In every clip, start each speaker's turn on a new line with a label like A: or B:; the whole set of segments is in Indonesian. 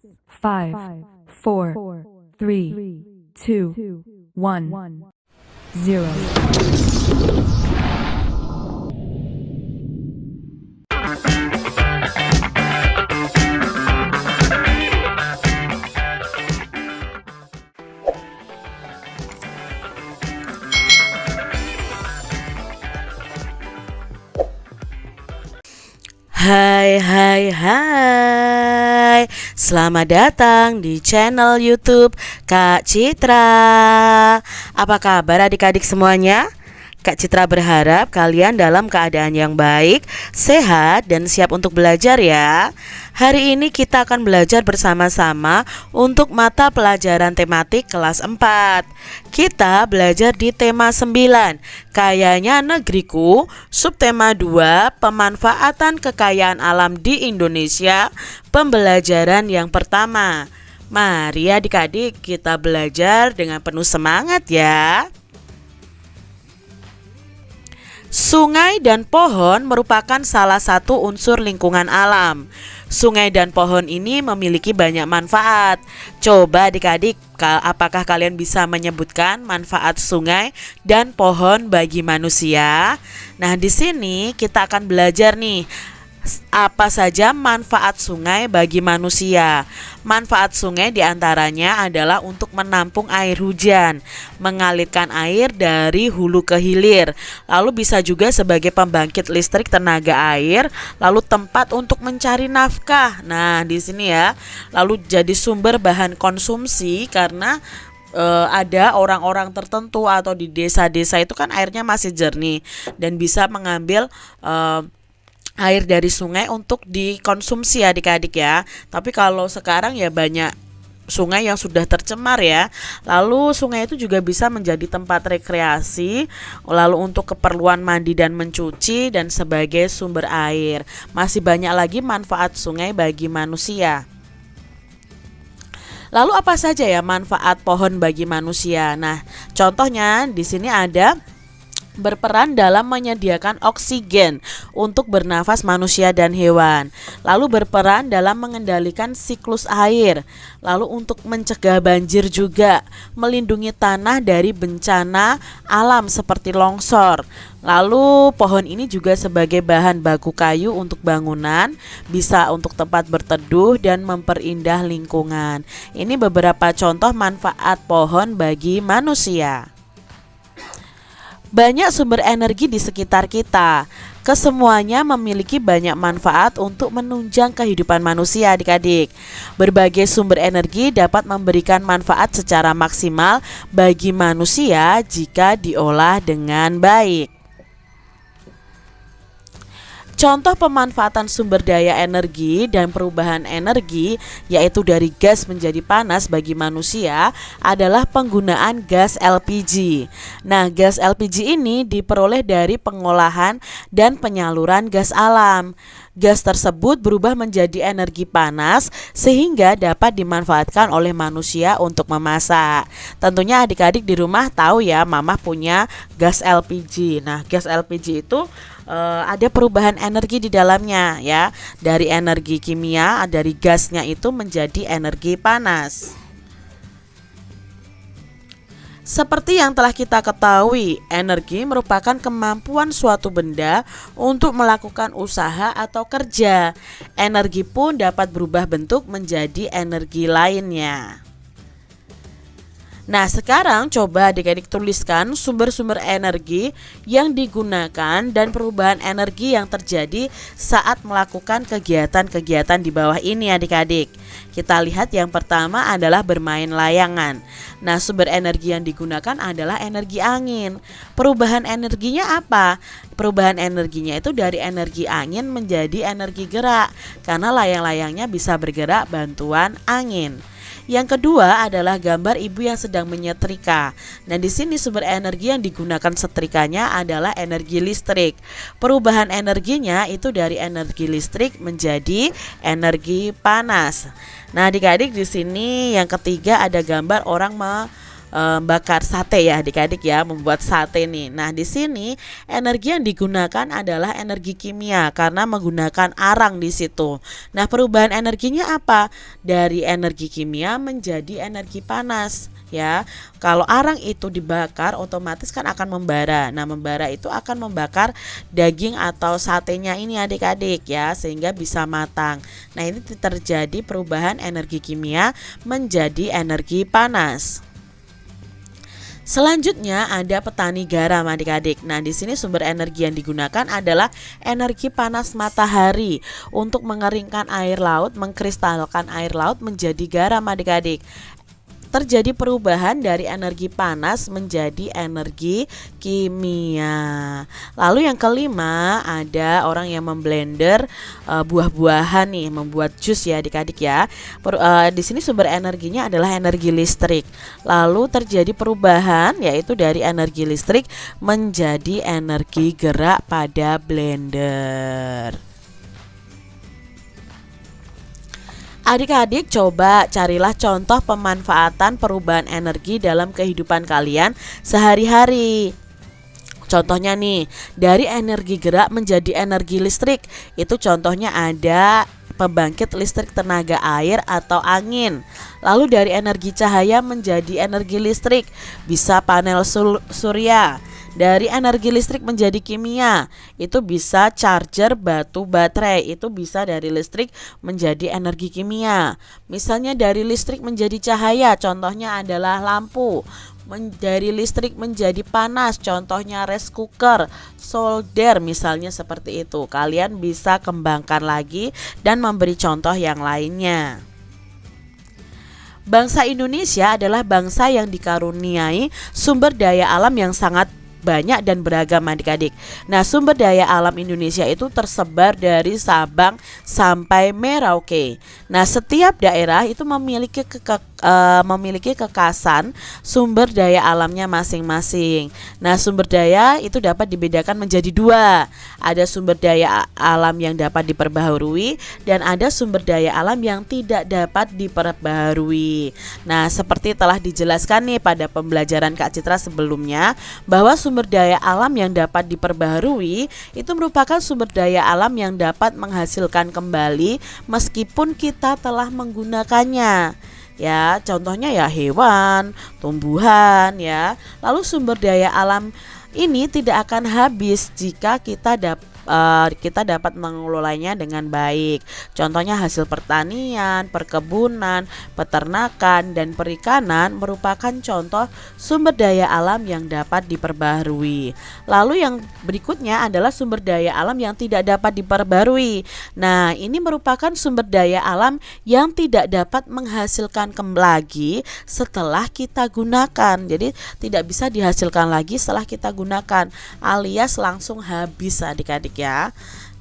A: 5, 4, 3, 2, 1, 0.
B: Hai, selamat datang di channel YouTube Kak Citra. Apa kabar adik-adik semuanya? Kak Citra berharap kalian dalam keadaan yang baik, sehat, dan siap untuk belajar ya. Hari ini kita akan belajar bersama-sama untuk mata pelajaran tematik kelas 4. Kita belajar di tema 9, Kayanya Negeriku, subtema 2, Pemanfaatan Kekayaan Alam di Indonesia, pembelajaran yang pertama. Mari adik-adik kita belajar dengan penuh semangat ya. Sungai dan pohon merupakan salah satu unsur lingkungan alam. Sungai dan pohon ini memiliki banyak manfaat. Coba adik-adik, apakah kalian bisa menyebutkan manfaat sungai dan pohon bagi manusia? Nah, di sini kita akan belajar nih, apa saja manfaat sungai bagi manusia. Manfaat sungai diantaranya adalah untuk menampung air hujan, mengalirkan air dari hulu ke hilir, lalu bisa juga sebagai pembangkit listrik tenaga air, lalu tempat untuk mencari nafkah. Nah, di sini ya, lalu jadi sumber bahan konsumsi karena ada orang-orang tertentu atau di desa-desa itu kan airnya masih jernih dan bisa mengambil air dari sungai untuk dikonsumsi adik-adik ya. Tapi kalau sekarang ya banyak sungai yang sudah tercemar ya. Lalu sungai itu juga bisa menjadi tempat rekreasi, lalu untuk keperluan mandi dan mencuci, dan sebagai sumber air. Masih banyak lagi manfaat sungai bagi manusia. Lalu apa saja ya manfaat pohon bagi manusia? Nah, contohnya di sini ada berperan dalam menyediakan oksigen untuk bernafas manusia dan hewan, lalu berperan dalam mengendalikan siklus air, lalu untuk mencegah banjir juga, melindungi tanah dari bencana alam seperti longsor. Lalu pohon ini juga sebagai bahan baku kayu untuk bangunan, bisa untuk tempat berteduh dan memperindah lingkungan. Ini beberapa contoh manfaat pohon bagi manusia. Banyak sumber energi di sekitar kita. Kesemuanya memiliki banyak manfaat untuk menunjang kehidupan manusia adik-adik. Berbagai sumber energi dapat memberikan manfaat secara maksimal bagi manusia jika diolah dengan baik. Contoh pemanfaatan sumber daya energi dan perubahan energi, yaitu dari gas menjadi panas bagi manusia, adalah penggunaan gas LPG. Nah, gas LPG ini diperoleh dari pengolahan dan penyaluran gas alam. Gas tersebut berubah menjadi energi panas sehingga dapat dimanfaatkan oleh manusia untuk memasak. Tentunya adik-adik di rumah tahu ya, mama punya gas LPG. Nah, gas LPG itu ada perubahan energi di dalamnya ya. Dari energi kimia, dari gasnya itu menjadi energi panas. Seperti yang telah kita ketahui, energi merupakan kemampuan suatu benda untuk melakukan usaha atau kerja. Energi pun dapat berubah bentuk menjadi energi lainnya. Nah, sekarang coba adik-adik tuliskan sumber-sumber energi yang digunakan dan perubahan energi yang terjadi saat melakukan kegiatan-kegiatan di bawah ini adik-adik. Kita lihat yang pertama adalah bermain layangan. Nah, sumber energi yang digunakan adalah energi angin. Perubahan energinya apa? Perubahan energinya itu dari energi angin menjadi energi gerak, karena layang-layangnya bisa bergerak bantuan angin. Yang kedua adalah gambar ibu yang sedang menyetrika. Nah, di sini sumber energi yang digunakan setrikanya adalah energi listrik. Perubahan energinya itu dari energi listrik menjadi energi panas. Nah, adik-adik di sini yang ketiga ada gambar orang bakar sate ya adik-adik ya, membuat sate nih. Nah, di sini energi yang digunakan adalah energi kimia karena menggunakan arang di situ. Nah, perubahan energinya apa? Dari energi kimia menjadi energi panas ya. Kalau arang itu dibakar otomatis kan akan membara. Nah, membara itu akan membakar daging atau satenya ini adik-adik ya, sehingga bisa matang. Nah, ini terjadi perubahan energi kimia menjadi energi panas. Selanjutnya ada petani garam adik-adik. Nah, di sini sumber energi yang digunakan adalah energi panas matahari untuk mengeringkan air laut, mengkristalkan air laut menjadi garam adik-adik. Terjadi perubahan dari energi panas menjadi energi kimia. Lalu yang kelima ada orang yang memblender buah-buahan nih, membuat jus ya adik-adik ya. Di sini sumber energinya adalah energi listrik. Lalu terjadi perubahan yaitu dari energi listrik menjadi energi gerak pada blender. Adik-adik coba carilah contoh pemanfaatan perubahan energi dalam kehidupan kalian sehari-hari. Contohnya nih, dari energi gerak menjadi energi listrik. Itu contohnya ada pembangkit listrik tenaga air atau angin. Lalu dari energi cahaya menjadi energi listrik, bisa panel surya. Dari energi listrik menjadi kimia, itu bisa charger batu baterai, itu bisa dari listrik menjadi energi kimia. Misalnya dari listrik menjadi cahaya, contohnya adalah lampu. Dari listrik menjadi panas, contohnya rice cooker, solder, misalnya seperti itu. Kalian bisa kembangkan lagi dan memberi contoh yang lainnya. Bangsa Indonesia adalah bangsa yang dikaruniai sumber daya alam yang sangat banyak dan beragam adik-adik. Nah, sumber daya alam Indonesia itu tersebar dari Sabang sampai Merauke. Nah, setiap daerah itu memiliki kekasan sumber daya alamnya masing-masing. Nah, sumber daya itu dapat dibedakan menjadi dua. Ada sumber daya alam yang dapat diperbaharui dan ada sumber daya alam yang tidak dapat diperbaharui. Nah, seperti telah dijelaskan nih pada pembelajaran Kak Citra sebelumnya, bahwa sumber daya alam yang dapat diperbaharui itu merupakan sumber daya alam yang dapat menghasilkan kembali meskipun kita telah menggunakannya. Ya, contohnya ya hewan, tumbuhan ya. Lalu sumber daya alam ini tidak akan habis jika kita dapat mengelolanya dengan baik. Contohnya hasil pertanian, perkebunan, peternakan, dan perikanan merupakan contoh sumber daya alam yang dapat diperbaharui. Lalu yang berikutnya adalah sumber daya alam yang tidak dapat diperbaharui. Nah, ini merupakan sumber daya alam yang tidak dapat menghasilkan lagi setelah kita gunakan. Jadi tidak bisa dihasilkan lagi setelah kita gunakan, alias langsung habis adik-adik ya.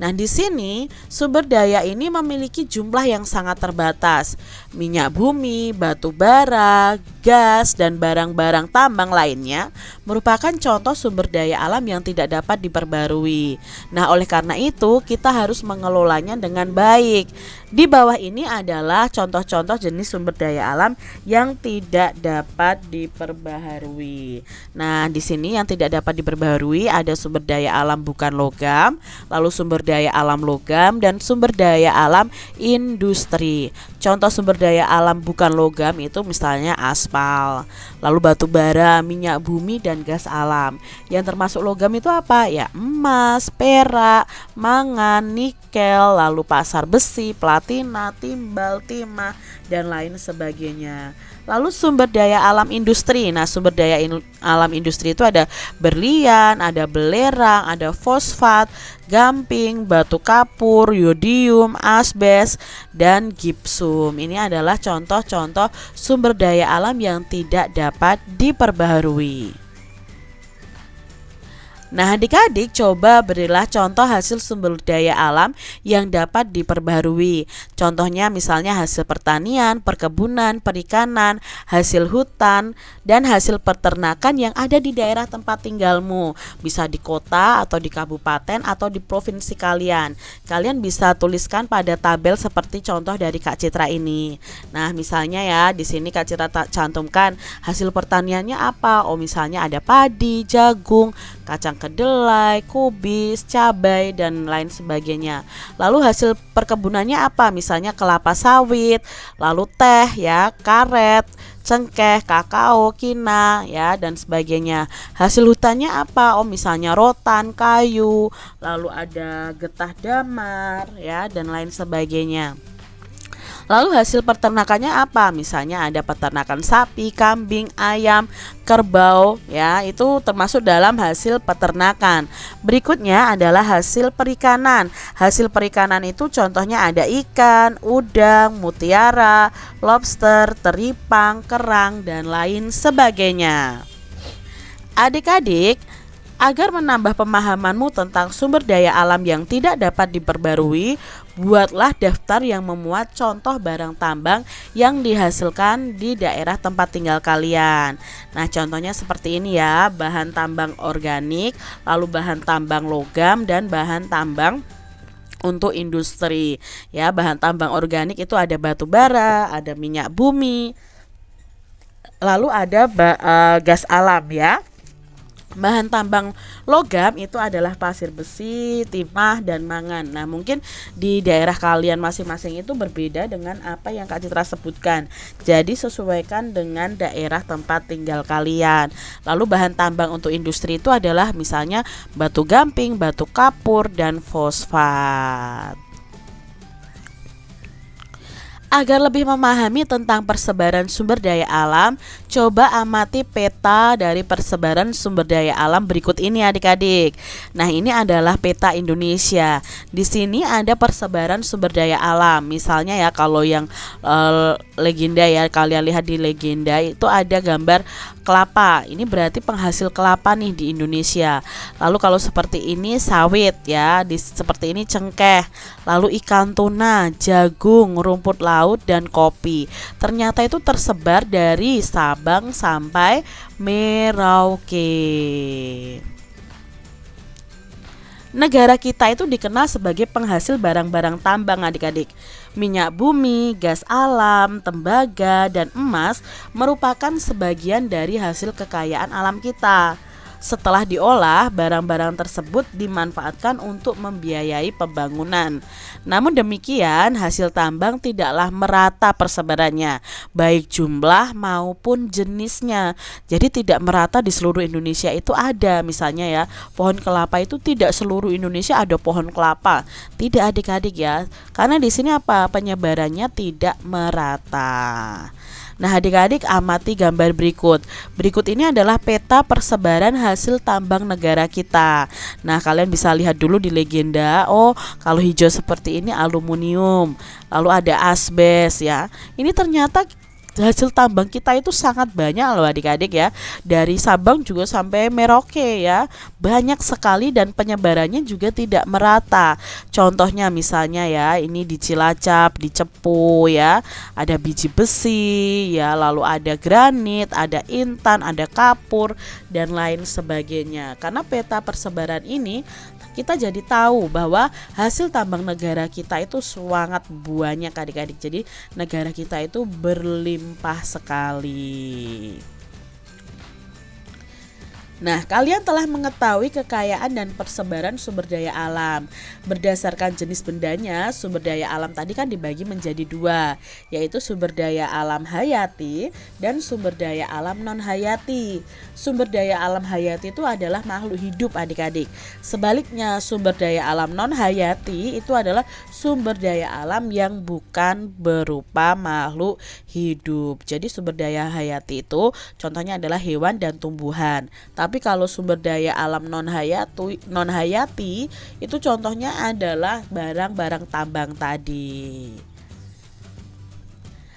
B: Nah, di sini sumber daya ini memiliki jumlah yang sangat terbatas. Minyak bumi, batu bara, gas, dan barang-barang tambang lainnya merupakan contoh sumber daya alam yang tidak dapat diperbarui. Nah, oleh karena itu kita harus mengelolanya dengan baik. Di bawah ini adalah contoh-contoh jenis sumber daya alam yang tidak dapat diperbaharui. Nah, di sini yang tidak dapat diperbaharui ada sumber daya alam bukan logam, lalu sumber daya alam logam, dan sumber daya alam industri. Contoh sumber daya alam bukan logam itu misalnya aspal, lalu batu bara, minyak bumi, dan gas alam. Yang termasuk logam itu apa? Ya, emas, perak, mangan, nikel, lalu pasar besi, platina, timbal, timah, dan lain sebagainya. Lalu sumber daya alam industri. Nah, sumber daya alam industri itu ada berlian, ada belerang, ada fosfat, gamping, batu kapur, yodium, asbes, dan gipsum. Ini adalah contoh-contoh sumber daya alam yang tidak dapat diperbaharui. Nah, adik-adik coba berilah contoh hasil sumber daya alam yang dapat diperbarui. Contohnya misalnya hasil pertanian, perkebunan, perikanan, hasil hutan, dan hasil peternakan yang ada di daerah tempat tinggalmu. Bisa di kota atau di kabupaten atau di provinsi kalian. Kalian bisa tuliskan pada tabel seperti contoh dari Kak Citra ini. Nah, misalnya ya, di sini Kak Citra cantumkan hasil pertaniannya apa? Oh, misalnya ada padi, jagung, kacang kedelai, kubis, cabai, dan lain sebagainya. Lalu hasil perkebunannya apa? Misalnya kelapa sawit, lalu teh ya, karet, cengkeh, kakao, kina ya, dan sebagainya. Hasil hutannya apa? Oh, misalnya rotan, kayu, lalu ada getah damar ya, dan lain sebagainya. Lalu hasil peternakannya apa? Misalnya ada peternakan sapi, kambing, ayam, kerbau ya, itu termasuk dalam hasil peternakan. Berikutnya adalah hasil perikanan. Hasil perikanan itu contohnya ada ikan, udang, mutiara, lobster, teripang, kerang, dan lain sebagainya. Adik-adik, agar menambah pemahamanmu tentang sumber daya alam yang tidak dapat diperbarui, buatlah daftar yang memuat contoh barang tambang yang dihasilkan di daerah tempat tinggal kalian. Nah, contohnya seperti ini ya, bahan tambang organik, lalu bahan tambang logam, dan bahan tambang untuk industri. Ya, bahan tambang organik itu ada batu bara, ada minyak bumi, lalu ada gas alam ya. Bahan tambang logam itu adalah pasir besi, timah, dan mangan. Nah, mungkin di daerah kalian masing-masing itu berbeda dengan apa yang Kak Citra sebutkan. Jadi sesuaikan dengan daerah tempat tinggal kalian. Lalu bahan tambang untuk industri itu adalah misalnya batu gamping, batu kapur, dan fosfat. Agar lebih memahami tentang persebaran sumber daya alam, coba amati peta dari persebaran sumber daya alam berikut ini adik-adik. Nah, ini adalah peta Indonesia. Di sini ada persebaran sumber daya alam. Misalnya ya, kalau yang legenda ya, kalian lihat di legenda itu ada gambar kelapa. Ini berarti penghasil kelapa nih di Indonesia. Lalu kalau seperti ini sawit ya, seperti ini cengkeh. Lalu ikan tuna, jagung, rumput laut, dan kopi. Ternyata itu tersebar dari Sabang sampai Merauke. Negara kita itu dikenal sebagai penghasil barang-barang tambang adik-adik. Minyak bumi, gas alam, tembaga, dan emas merupakan sebagian dari hasil kekayaan alam kita. Setelah diolah, barang-barang tersebut dimanfaatkan untuk membiayai pembangunan. Namun demikian, hasil tambang tidaklah merata persebarannya, baik jumlah maupun jenisnya. Jadi tidak merata di seluruh Indonesia itu ada. Misalnya ya, pohon kelapa itu tidak seluruh Indonesia ada pohon kelapa. Tidak adik-adik ya. Karena di sini apa? Penyebarannya tidak merata. Nah, adik-adik amati gambar berikut. Berikut ini adalah peta persebaran hasil tambang negara kita. Nah, kalian bisa lihat dulu di legenda. Oh, kalau hijau seperti ini aluminium. Lalu ada asbes ya. Ini ternyata hasil tambang kita itu sangat banyak loh adik-adik ya. Dari Sabang juga sampai Merauke ya. Banyak sekali dan penyebarannya juga tidak merata. Contohnya misalnya ya, ini di Cilacap, di Cepu ya. Ada biji besi ya, lalu ada granit, ada intan, ada kapur, dan lain sebagainya. Karena peta persebaran ini kita jadi tahu bahwa hasil tambang negara kita itu sangat banyak adik-adik. Jadi negara kita itu berlimpah sekali. Nah, kalian telah mengetahui kekayaan dan persebaran sumber daya alam. Berdasarkan jenis bendanya, sumber daya alam tadi kan dibagi menjadi dua, yaitu sumber daya alam hayati dan sumber daya alam non-hayati. Sumber daya alam hayati itu adalah makhluk hidup adik-adik. Sebaliknya, sumber daya alam non-hayati itu adalah sumber daya alam yang bukan berupa makhluk hidup. Jadi sumber daya hayati itu contohnya adalah hewan dan tumbuhan. Tapi kalau sumber daya alam non-hayati itu contohnya adalah barang-barang tambang tadi.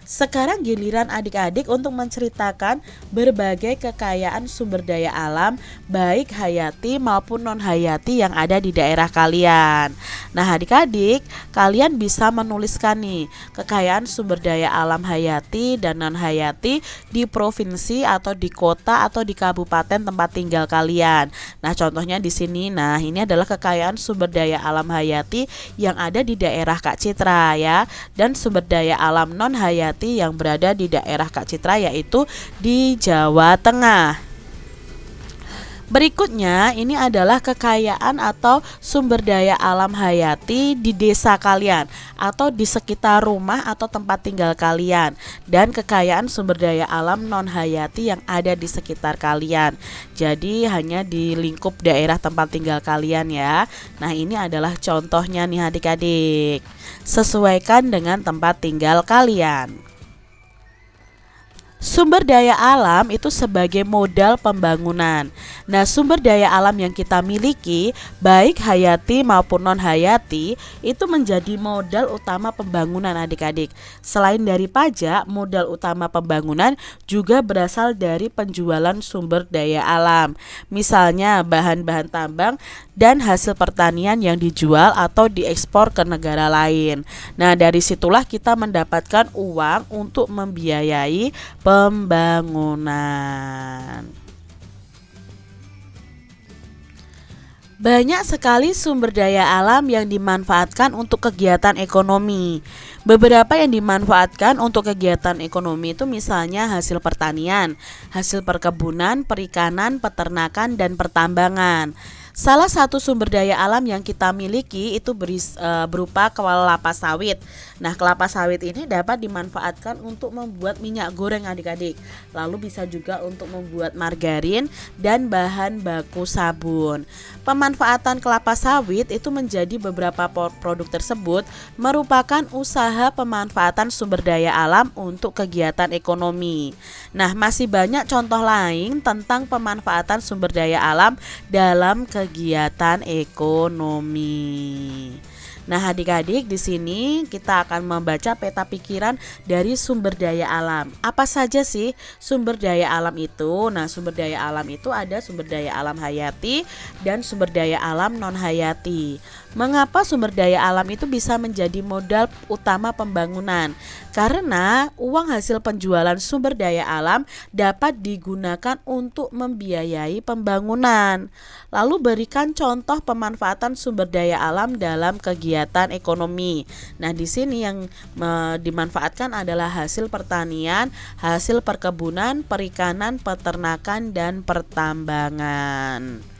B: Sekarang giliran adik-adik untuk menceritakan berbagai kekayaan sumber daya alam baik hayati maupun non hayati yang ada di daerah kalian. Nah adik-adik, kalian bisa menuliskan nih kekayaan sumber daya alam hayati dan non hayati di provinsi atau di kota atau di kabupaten tempat tinggal kalian. Nah contohnya di sini, nah ini adalah kekayaan sumber daya alam hayati yang ada di daerah Kak Citra ya, dan sumber daya alam non hayati yang berada di daerah Kak Citra yaitu di Jawa Tengah. Berikutnya ini adalah kekayaan atau sumber daya alam hayati di desa kalian atau di sekitar rumah atau tempat tinggal kalian, dan kekayaan sumber daya alam non hayati yang ada di sekitar kalian. Jadi hanya di lingkup daerah tempat tinggal kalian ya. Nah ini adalah contohnya nih adik-adik. Sesuaikan dengan tempat tinggal kalian. Sumber daya alam itu sebagai modal pembangunan. Nah, sumber daya alam yang kita miliki, baik hayati maupun non hayati, itu menjadi modal utama pembangunan adik-adik. Selain dari pajak, modal utama pembangunan juga berasal dari penjualan sumber daya alam. Misalnya bahan-bahan tambang dan hasil pertanian yang dijual atau diekspor ke negara lain. Nah, dari situlah kita mendapatkan uang untuk membiayai pembangunan. Banyak sekali sumber daya alam yang dimanfaatkan untuk kegiatan ekonomi. Beberapa yang dimanfaatkan untuk kegiatan ekonomi itu misalnya hasil pertanian, hasil perkebunan, perikanan, peternakan, dan pertambangan. Salah satu sumber daya alam yang kita miliki itu berupa kelapa sawit. Nah, kelapa sawit ini dapat dimanfaatkan untuk membuat minyak goreng adik-adik. Lalu bisa juga untuk membuat margarin dan bahan baku sabun. Pemanfaatan kelapa sawit itu menjadi beberapa produk tersebut merupakan usaha pemanfaatan sumber daya alam untuk kegiatan ekonomi. Nah, masih banyak contoh lain tentang pemanfaatan sumber daya alam dalam kegiatan ekonomi. Nah, adik-adik, di sini kita akan membaca peta pikiran dari sumber daya alam. Apa saja sih sumber daya alam itu? Nah, sumber daya alam itu ada sumber daya alam hayati dan sumber daya alam non hayati. Mengapa sumber daya alam itu bisa menjadi modal utama pembangunan? Karena uang hasil penjualan sumber daya alam dapat digunakan untuk membiayai pembangunan. Lalu berikan contoh pemanfaatan sumber daya alam dalam kegiatan ekonomi. Nah, di sini yang dimanfaatkan adalah hasil pertanian, hasil perkebunan, perikanan, peternakan, dan pertambangan.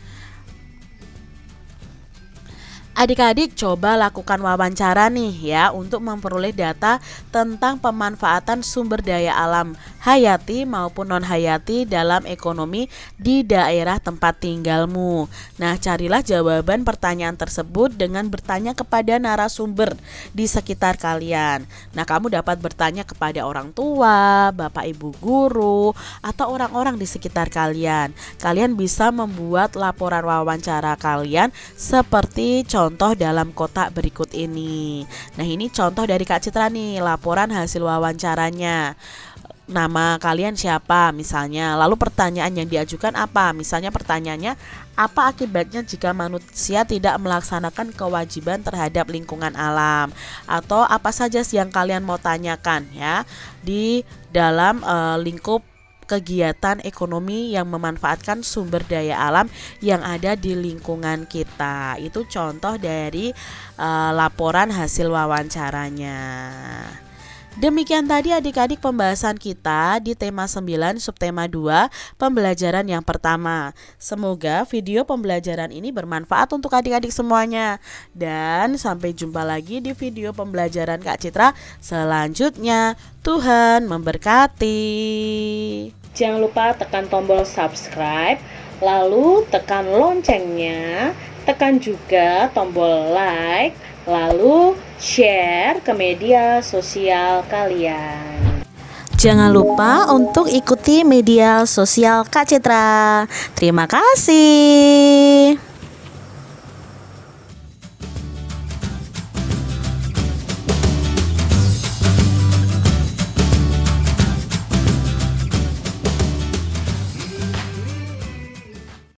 B: Adik-adik coba lakukan wawancara nih ya untuk memperoleh data tentang pemanfaatan sumber daya alam hayati maupun non hayati dalam ekonomi di daerah tempat tinggalmu. Nah, carilah jawaban pertanyaan tersebut dengan bertanya kepada narasumber di sekitar kalian. Nah, kamu dapat bertanya kepada orang tua, bapak ibu guru, atau orang-orang di sekitar kalian. Kalian bisa membuat laporan wawancara kalian seperti contoh dalam kotak berikut ini. Nah, ini contoh dari Kak Citra nih, laporan hasil wawancaranya. Nama kalian siapa misalnya, lalu pertanyaan yang diajukan apa? Misalnya pertanyaannya, apa akibatnya jika manusia tidak melaksanakan kewajiban terhadap lingkungan alam? Atau apa saja sih yang kalian mau tanyakan ya di dalam lingkup kegiatan ekonomi yang memanfaatkan sumber daya alam yang ada di lingkungan kita. Itu contoh dari laporan hasil wawancaranya. Demikian tadi adik-adik pembahasan kita di tema 9 subtema 2 pembelajaran yang pertama. Semoga video pembelajaran ini bermanfaat untuk adik-adik semuanya. Dan sampai jumpa lagi di video pembelajaran Kak Citra selanjutnya. Tuhan memberkati. Jangan lupa tekan tombol subscribe, lalu tekan loncengnya, tekan juga tombol like, lalu share ke media sosial kalian. Jangan lupa untuk ikuti media sosial Kak Citra. Terima kasih.